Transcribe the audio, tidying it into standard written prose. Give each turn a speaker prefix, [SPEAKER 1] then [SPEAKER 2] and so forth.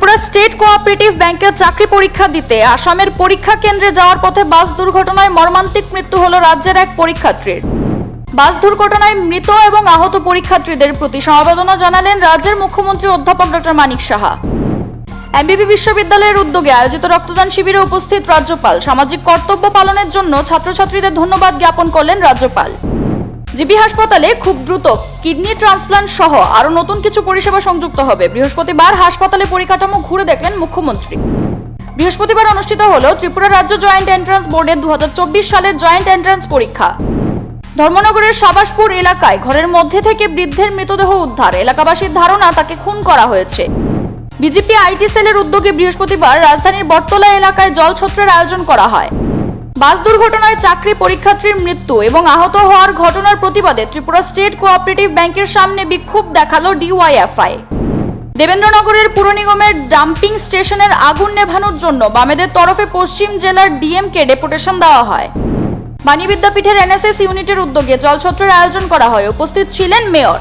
[SPEAKER 1] Tripura state cooperative ব্যাংকের চাকরি পরীক্ষা দিতে আসামের পরীক্ষা কেন্দ্রে যাওয়ার পথে বাস দুর্ঘটনায় মর্মান্তিক মৃত্যু হলো রাজ্যের এক পরীক্ষার্থীর। বাস দুর্ঘটনায় মৃত এবং আহত পরীক্ষার্থীদের প্রতি সমবেদনা জানালেন রাজ্যের মুখ্যমন্ত্রী অধ্যাপক ডক্টর মানিক সাহা। এমবিবি বিশ্ববিদ্যালয়ের উদ্যোগে আয়োজিত রক্তদান শিবিরে উপস্থিত রাজ্যপাল সামাজিক কর্তব্য পালনের জন্য ছাত্রছাত্রীদের ধন্যবাদ জ্ঞাপন করলেন রাজ্যপাল। জিবি হাসপাতালে খুব দ্রুত কিডনি ট্রান্সপ্লান্ট সহ আরো নতুন কিছু পরিষেবা সংযুক্ত হবে। বৃহস্পতিবার হাসপাতালে পরিকাঠামো ঘুরে দেখলেন মুখ্যমন্ত্রী। বৃহস্পতিবার অনুষ্ঠিত হলো ত্রিপুরা রাজ্য জয়েন্ট এন্ট্রান্স বোর্ডের 2024 সালের জয়েন্ট এন্ট্রান্স পরীক্ষা। ধর্মনগরের সাবাসপুর এলাকায় ঘরের মধ্যে থেকে বৃদ্ধের মৃতদেহ উদ্ধার। এলাকাবাসীর ধারণা তাকে খুন করা হয়েছে। বিজেপি আইটি সেলের উদ্যোগে বৃহস্পতিবার রাজধানীর বটতলা এলাকায় জলছত্রের আয়োজন করা হয়। বাস দুর্ঘটনায় চাকরি পরীক্ষার্থীর মৃত্যু এবং আহত হওয়ার ঘটনার প্রতিবাদে ত্রিপুরা স্টেট কোঅপারেটিভ ব্যাংকের সামনে বিক্ষোভ দেখালো ডিওয়াইএফআই। দেবেন্দ্রনগরের পুর নিগমের ডাম্পিং স্টেশনের আগুন নেভানোর জন্য বামেদের তরফে পশ্চিম জেলার ডিএমকে ডেপুটেশন দেওয়া হয়। বাণী বিদ্যাপীঠের এনএসএস ইউনিটের উদ্যোগে জলছত্রের আয়োজন করা হয়। উপস্থিত ছিলেন মেয়র।